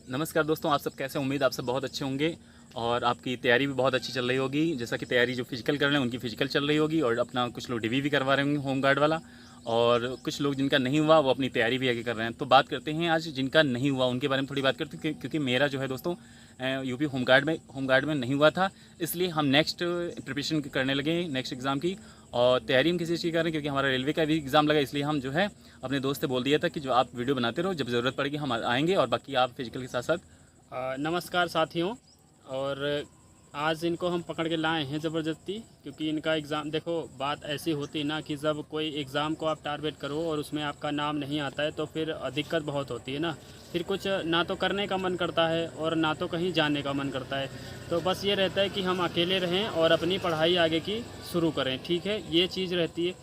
नमस्कार दोस्तों, आप सब कैसे? उम्मीद आप सब बहुत अच्छे होंगे और आपकी तैयारी भी बहुत अच्छी चल रही होगी। जैसा कि तैयारी जो फिजिकल कर रहे हैं उनकी फिजिकल चल रही होगी और अपना कुछ लोग डीवी भी करवा रहे होंगे होम गार्ड वाला, और कुछ लोग जिनका नहीं हुआ वो अपनी तैयारी भी आगे कर रहे हैं। तो बात करते हैं आज जिनका नहीं हुआ उनके बारे में थोड़ी बात करते हैं, क्योंकि मेरा जो है दोस्तों यूपी होम गार्ड में नहीं हुआ था, इसलिए हम नेक्स्ट प्रिपरेशन करने लगे नेक्स्ट एग्ज़ाम की। और तैयारी हम किसी चीज़ की कर रहे हैं क्योंकि हमारा रेलवे का भी एग्ज़ाम लगा, इसलिए हम जो है अपने दोस्त से बोल दिया था कि जो आप वीडियो बनाते रहो, जब ज़रूरत पड़ेगी हम आएँगे और बाकी आप फिजिकल के साथ साथ। नमस्कार साथियों। और आज इनको हम पकड़ के लाए हैं ज़बरदस्ती, क्योंकि इनका एग्ज़ाम देखो, बात ऐसी होती है ना कि जब कोई एग्ज़ाम को आप टारगेट करो और उसमें आपका नाम नहीं आता है तो फिर दिक्कत बहुत होती है ना। फिर कुछ ना तो करने का मन करता है और ना तो कहीं जाने का मन करता है। तो बस ये रहता है कि हम अकेले रहें और अपनी पढ़ाई आगे की शुरू करें, ठीक है, ये चीज़ रहती है।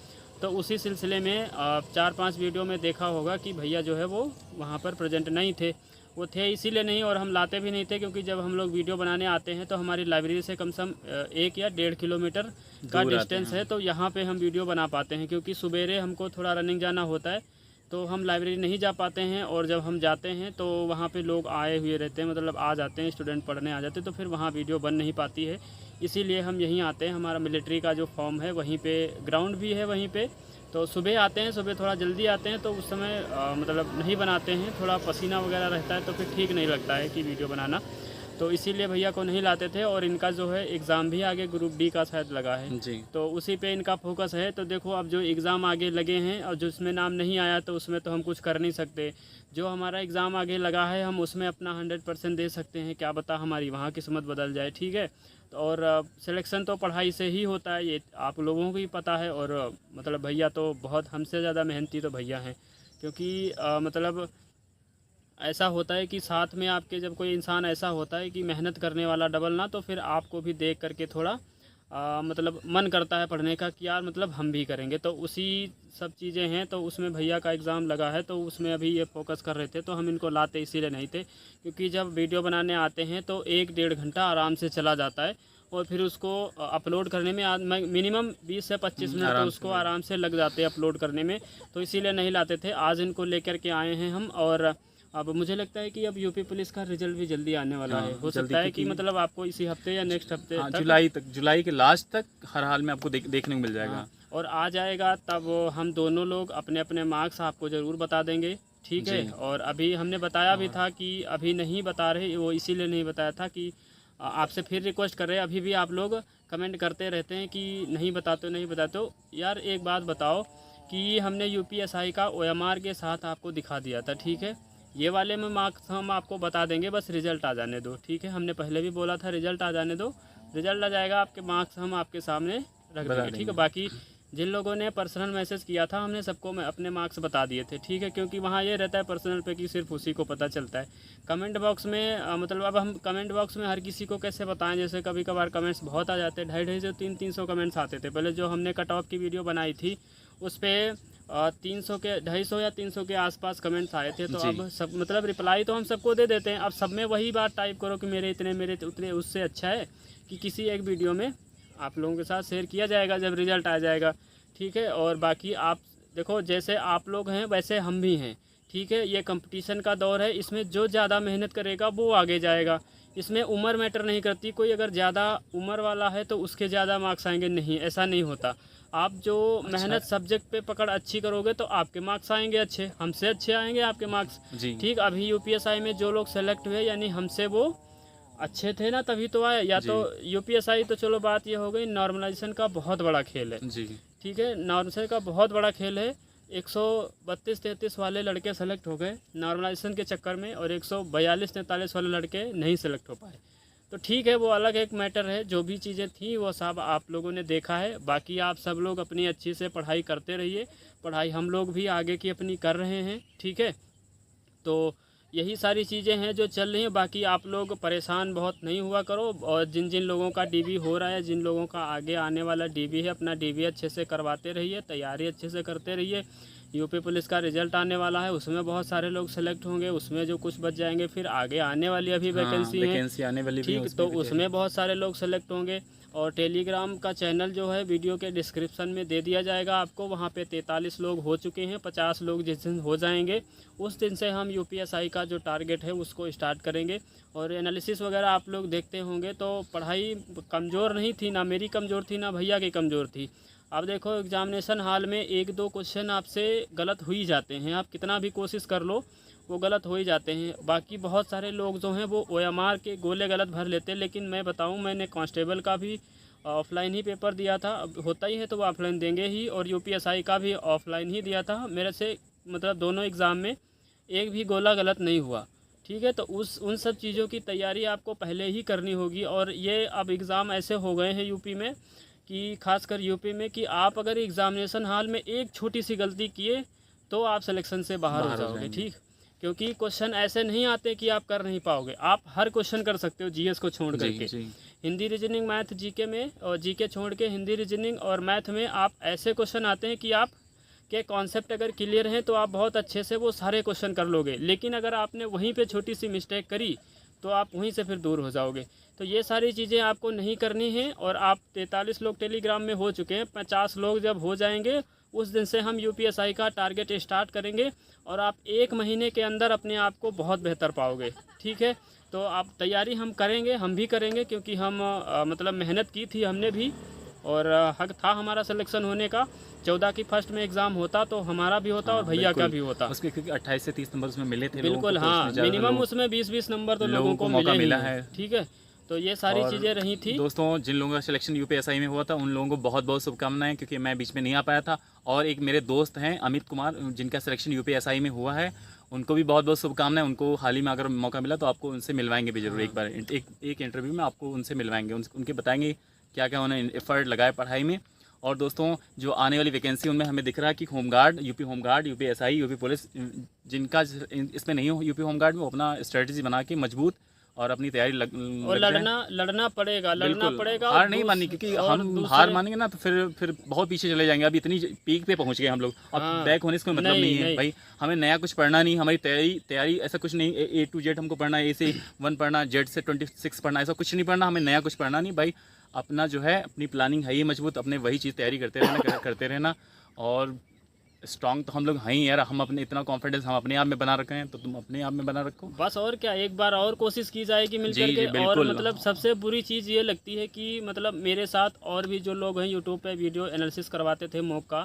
तो उसी सिलसिले में 4-5 वीडियो में देखा होगा कि भैया जो है वो वहाँ पर प्रेजेंट नहीं थे। वो थे इसीलिए नहीं, और हम लाते भी नहीं थे क्योंकि जब हम लोग वीडियो बनाने आते हैं तो हमारी लाइब्रेरी से कम से कम 1 या 1.5 किलोमीटर का डिस्टेंस है। तो यहाँ पे हम वीडियो बना पाते हैं, क्योंकि सुबेरे हमको थोड़ा रनिंग जाना होता है तो हम लाइब्रेरी नहीं जा पाते हैं। और जब हम जाते हैं तो वहाँ पे लोग आए हुए रहते हैं, मतलब आ जाते हैं, स्टूडेंट पढ़ने आ जाते हैं, तो फिर वहाँ वीडियो बन नहीं पाती है। इसीलिए हम यहीं आते हैं। हमारा मिलिट्री का जो फॉर्म है वहीं पे ग्राउंड भी है वहीं पे। तो सुबह आते हैं, सुबह थोड़ा जल्दी आते हैं, तो उस समय मतलब नहीं बनाते हैं, थोड़ा पसीना वगैरह रहता है तो फिर ठीक नहीं लगता है कि वीडियो बनाना। तो इसीलिए भैया को नहीं लाते थे। और इनका जो है एग्ज़ाम भी आगे ग्रुप डी का शायद लगा है जी। तो उसी पे इनका फोकस है। तो देखो, अब जो एग्ज़ाम आगे लगे हैं और जो उसमें नाम नहीं आया तो उसमें तो हम कुछ कर नहीं सकते। जो हमारा एग्ज़ाम आगे लगा है हम उसमें अपना 100% दे सकते हैं, क्या पता हमारी वहाँ किस्मत बदल जाए, ठीक है। तो और सिलेक्शन तो पढ़ाई से ही होता है, ये आप लोगों को भी पता है। और मतलब भैया तो बहुत हमसे ज़्यादा मेहनती तो भैया हैं, क्योंकि मतलब ऐसा होता है कि साथ में आपके जब कोई इंसान ऐसा होता है कि मेहनत करने वाला डबल ना, तो फिर आपको भी देख करके थोड़ा मतलब मन करता है पढ़ने का कि यार मतलब हम भी करेंगे। तो उसी सब चीज़ें हैं। तो उसमें भैया का एग्ज़ाम लगा है तो उसमें अभी ये फोकस कर रहे थे, तो हम इनको लाते इसीलिए नहीं थे, क्योंकि जब वीडियो बनाने आते हैं तो 1-1.5 घंटा आराम से चला जाता है। और फिर उसको अपलोड करने में मिनिमम 20 से 25 मिनट तो उसको आराम से लग जाते हैं अपलोड करने में। तो इसीलिए नहीं लाते थे। आज इनको लेकर के आए हैं हम। और अब मुझे लगता है कि अब यूपी पुलिस का रिजल्ट भी जल्दी आने वाला है। हो सकता है कि मतलब आपको इसी हफ्ते या नेक्स्ट हफ्ते तक, जुलाई के लास्ट तक हर हाल में आपको देखने को मिल जाएगा। हाँ, और आ जाएगा। तब हम दोनों लोग अपने अपने मार्क्स आपको ज़रूर बता देंगे, ठीक है। और अभी हमने बताया भी था कि अभी नहीं बता रहे, वो इसीलिए नहीं बताया था कि आपसे फिर रिक्वेस्ट कर रहे हैं। अभी भी आप लोग कमेंट करते रहते हैं कि नहीं बताते नहीं बताते हो। यार एक बात बताओ कि हमने यूपीएसआई का ओएमआर के साथ आपको दिखा दिया था, ठीक है। ये वाले में मार्क्स हम आपको बता देंगे, बस रिज़ल्ट आ जाने दो, ठीक है। हमने पहले भी बोला था रिज़ल्ट आ जाने दो, रिज़ल्ट आ जाएगा, आपके मार्क्स हम आपके सामने रख देंगे, ठीक है। बाकी जिन लोगों ने पर्सनल मैसेज किया था हमने सबको मैं अपने मार्क्स बता दिए थे, ठीक है, क्योंकि वहाँ ये रहता है पर्सनल पे कि सिर्फ उसी को पता चलता है। कमेंट बॉक्स में मतलब अब हम कमेंट बॉक्स में हर किसी को कैसे बताएं। जैसे कभी कभार कमेंट्स बहुत आ जाते हैं, 250 से 300 कमेंट्स आते थे पहले। जो हमने कट ऑफ की वीडियो बनाई थी उस पर 300 के 250 या 300 के आसपास कमेंट्स आए थे। तो अब सब मतलब रिप्लाई तो हम सबको दे देते हैं। अब सब में वही बात टाइप करो कि मेरे इतने मेरे उतने, उससे अच्छा है कि किसी एक वीडियो में आप लोगों के साथ शेयर किया जाएगा जब रिज़ल्ट आ जाएगा, ठीक है। और बाकी आप देखो, जैसे आप लोग हैं वैसे हम भी हैं, ठीक है। ये कंपटीशन का दौर है, इसमें जो ज़्यादा मेहनत करेगा वो आगे जाएगा। इसमें उम्र मैटर नहीं करती। कोई अगर ज़्यादा उम्र वाला है तो उसके ज़्यादा मार्क्स आएंगे, नहीं, ऐसा नहीं होता। आप जो मेहनत सब्जेक्ट पे पकड़ अच्छी करोगे तो आपके मार्क्स आएंगे अच्छे, हमसे अच्छे आएंगे आपके मार्क्स, ठीक। अभी यूपीएसआई में जो लोग सेलेक्ट हुए यानी हमसे वो अच्छे थे ना, तभी तो आए। या तो यूपीएसआई तो चलो बात ये हो गई, नॉर्मलाइजेशन का बहुत बड़ा खेल है जी, ठीक है। नॉर्मलाइजेशन का बहुत बड़ा खेल है। 132-33 वाले लड़के सेलेक्ट हो गए नॉर्मलाइजेशन के चक्कर में, और 142-43 वाले लड़के नहीं सेलेक्ट हो पाए। तो ठीक है, वो अलग एक मैटर है। जो भी चीज़ें थी वो सब आप लोगों ने देखा है। बाकी आप सब लोग अपनी अच्छी से पढ़ाई करते रहिए। पढ़ाई हम लोग भी आगे की अपनी कर रहे हैं, ठीक है। तो यही सारी चीज़ें हैं जो चल रही हैं। बाकी आप लोग परेशान बहुत नहीं हुआ करो। और जिन जिन लोगों का डीबी हो रहा है, जिन लोगों का आगे आने वाला डीबी है, अपना डीबी अच्छे से करवाते रहिए, तैयारी अच्छे से करते रहिए, यूपी पुलिस का रिजल्ट आने वाला है, उसमें बहुत सारे लोग सेलेक्ट होंगे, उसमें जो कुछ बच जाएंगे, फिर आगे आने वाली अभी वैकेंसी है, वैकेंसी आने वाली भी है, ठीक, तो उसमें बहुत सारे लोग सेलेक्ट होंगे। और टेलीग्राम का चैनल जो है वीडियो के डिस्क्रिप्शन में दे दिया जाएगा आपको, वहाँ पे 43 लोग हो चुके हैं, 50 लोग जिस दिन हो जाएंगे उस दिन से हम यूपीएसआई का जो टारगेट है उसको स्टार्ट करेंगे। और एनालिसिस वगैरह आप लोग देखते होंगे तो पढ़ाई कमज़ोर नहीं थी, ना मेरी कमज़ोर थी ना भैया की कमज़ोर थी। आप देखो एग्जामिनेशन हॉल में 1-2 क्वेश्चन आपसे गलत हो ही जाते हैं, आप कितना भी कोशिश कर लो वो गलत हो ही जाते हैं। बाकी बहुत सारे लोग जो हैं वो OMR के गोले गलत भर लेते हैं, लेकिन मैं बताऊं मैंने कांस्टेबल का भी ऑफलाइन ही पेपर दिया था, अब होता ही है तो वो ऑफलाइन देंगे ही, और यूपीएसआई का भी ऑफलाइन ही दिया था। मेरे से मतलब दोनों एग्ज़ाम में एक भी गोला गलत नहीं हुआ, ठीक है। तो उन सब चीज़ों की तैयारी आपको पहले ही करनी होगी। और ये अब एग्ज़ाम ऐसे हो गए हैं यूपी में कि खासकर यूपी में कि आप अगर एग्ज़ामिनेशन हॉल में एक छोटी सी गलती किए तो आप सिलेक्शन से बाहर हो जाओगे, ठीक। क्योंकि क्वेश्चन ऐसे नहीं आते कि आप कर नहीं पाओगे, आप हर क्वेश्चन कर सकते हो जीएस को छोड़ करके। हिंदी रीजनिंग मैथ जीके में, और जीके छोड़ के हिंदी रीजनिंग और मैथ में आप ऐसे क्वेश्चन आते हैं कि आप के कॉन्सेप्ट अगर क्लियर हैं तो आप बहुत अच्छे से वो सारे क्वेश्चन कर लोगे, लेकिन अगर आपने वहीं पे छोटी सी मिस्टेक करी तो आप वहीं से फिर दूर हो जाओगे। तो ये सारी चीज़ें आपको नहीं करनी है। और आप 43 लोग टेलीग्राम में हो चुके हैं, 50 लोग जब हो जाएंगे उस दिन से हम यूपीएसआई का टारगेट स्टार्ट करेंगे और आप 1 महीने के अंदर अपने आप को बहुत बेहतर पाओगे, ठीक है। तो आप तैयारी हम करेंगे, हम भी करेंगे, क्योंकि हम मतलब मेहनत की थी हमने भी, और हक था हमारा सिलेक्शन होने का। 14 की फर्स्ट में एग्ज़ाम होता तो हमारा भी होता और भैया का भी होता उसके, क्योंकि 28 से 30 नंबर उसमें मिले थे बिल्कुल, हाँ, मिनिमम उसमें 20-20 नंबर तो लोगों को मौका मिला है, ठीक है। तो ये सारी चीज़ें रही थी। दोस्तों जिन लोगों का सिलेक्शन यूपीएसआई में हुआ था उन लोगों को बहुत बहुत शुभकामनाएं, क्योंकि मैं बीच में नहीं आ पाया था। और एक मेरे दोस्त हैं अमित कुमार, जिनका सिलेक्शन यूपीएसआई में हुआ है, उनको भी बहुत बहुत शुभकामनाएं। उनको हाल ही में अगर मौका मिला तो आपको उनसे मिलवाएंगे भी जरूर, एक बार एक इंटरव्यू में आपको उनसे मिलवाएंगे, उनके बताएंगे क्या क्या उन्होंने एफर्ट लगाए पढ़ाई में। और दोस्तों जो आने वाली वैकेंसी उनमें हमें दिख रहा है कि होमगार्ड, यूपीएसआई, यूपी पुलिस, जिनका इसमें नहीं हो यूपी होमगार्ड में, वो अपना स्ट्रेटजी बना के मजबूत और अपनी तैयारी लड़ना पड़ेगा, हार नहीं माननी, क्योंकि हम हार मानेंगे ना तो फिर बहुत पीछे चले जाएंगे। अभी इतनी पीक पे पहुंच गए हम लोग, अब बैक होने से कोई मतलब नहीं है भाई। हमें नया कुछ पढ़ना नहीं, हमारी तैयारी ऐसा कुछ नहीं A to Z हमको पढ़ना है, A से 1 पढ़ना, Z से 26 पढ़ना, ऐसा कुछ नहीं पढ़ना, हमें नया कुछ पढ़ना नहीं भाई। अपना जो है अपनी प्लानिंग है ही मजबूत, अपने वही चीज़ तैयारी करते रहना और स्ट्रॉन्ग तो हम लोग हैं ही यार। हम अपने इतना कॉन्फिडेंस हम अपने आप में बना रखे हैं, तो तुम अपने आप में बना रखो बस। और क्या, एक बार और कोशिश की जाएगी मिलकर के। और मतलब सबसे बुरी चीज़ ये लगती है कि मतलब मेरे साथ और भी जो लोग हैं यूट्यूब पे वीडियो एनालिसिस करवाते थे मॉक का,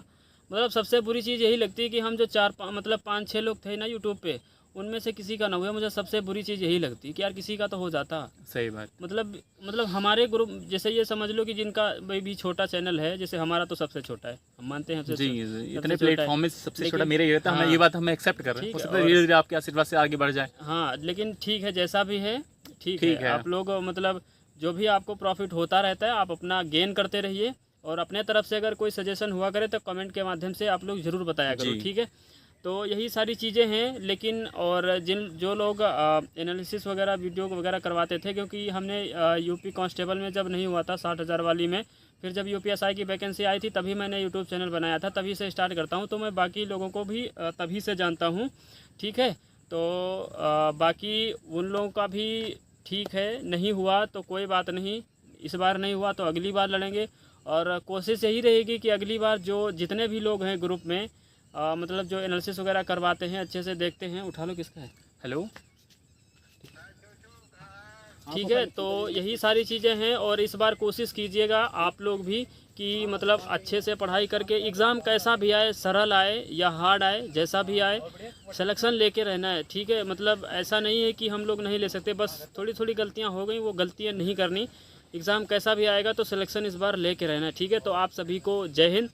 मतलब सबसे बुरी चीज़ यही लगती है कि हम जो 5-6 लोग थे ना यूट्यूब पे, उनमें से किसी का ना हुआ। मुझे सबसे बुरी चीज़ यही लगती है कि यार किसी का तो हो जाता। सही बात। मतलब हमारे ग्रुप जैसे ये समझ लो कि जिनका भी छोटा चैनल है, जैसे हमारा तो सबसे छोटा है, हम मानते हैं जी, इतने प्लेटफॉर्म में सबसे छोटा मेरा ही रहता है। ये बात हम एक्सेप्ट कर रहे हैं, धीरे धीरे आपके आशीर्वाद से आगे बढ़ जाए। हाँ, लेकिन ठीक है, जैसा भी है ठीक है। आप लोग मतलब जो भी आपको प्रॉफिट होता रहता है, आप अपना गेन करते रहिए। और अपने तरफ से अगर कोई सजेशन हुआ करे तो कमेंट के माध्यम से आप लोग ज़रूर बताया करो, ठीक है। तो यही सारी चीज़ें हैं। लेकिन और जो लोग एनालिसिस वगैरह वीडियो वगैरह करवाते थे, क्योंकि हमने यूपी कांस्टेबल में जब नहीं हुआ था 60,000 वाली में, फिर जब यूपीएसआई की वैकेंसी आई थी तभी मैंने यूट्यूब चैनल बनाया था, तभी से स्टार्ट करता हूँ। तो मैं बाकी लोगों को भी तभी से जानता हूँ, ठीक है। तो बाकी उन लोगों का भी ठीक है, नहीं हुआ तो कोई बात नहीं, इस बार नहीं हुआ तो अगली बार लड़ेंगे। और कोशिश यही रहेगी कि अगली बार जो जितने भी लोग हैं ग्रुप में मतलब जो एनालिसिस वगैरह करवाते हैं, अच्छे से देखते हैं। उठा लो, किसका है? हेलो, ठीक है। तो यही सारी चीज़ें हैं। और इस बार कोशिश कीजिएगा आप लोग भी कि मतलब अच्छे से पढ़ाई करके एग्ज़ाम कैसा भी आए, सरल आए या हार्ड आए, जैसा भी आए सिलेक्शन लेके रहना है, ठीक है। मतलब ऐसा नहीं है कि हम लोग नहीं ले सकते, बस थोड़ी थोड़ी गलतियाँ हो गई, वो गलतियाँ नहीं करनी। एग्ज़ाम कैसा भी आएगा तो सिलेक्शन इस बार लेके रहना है, ठीक है। तो आप सभी को जय हिंद।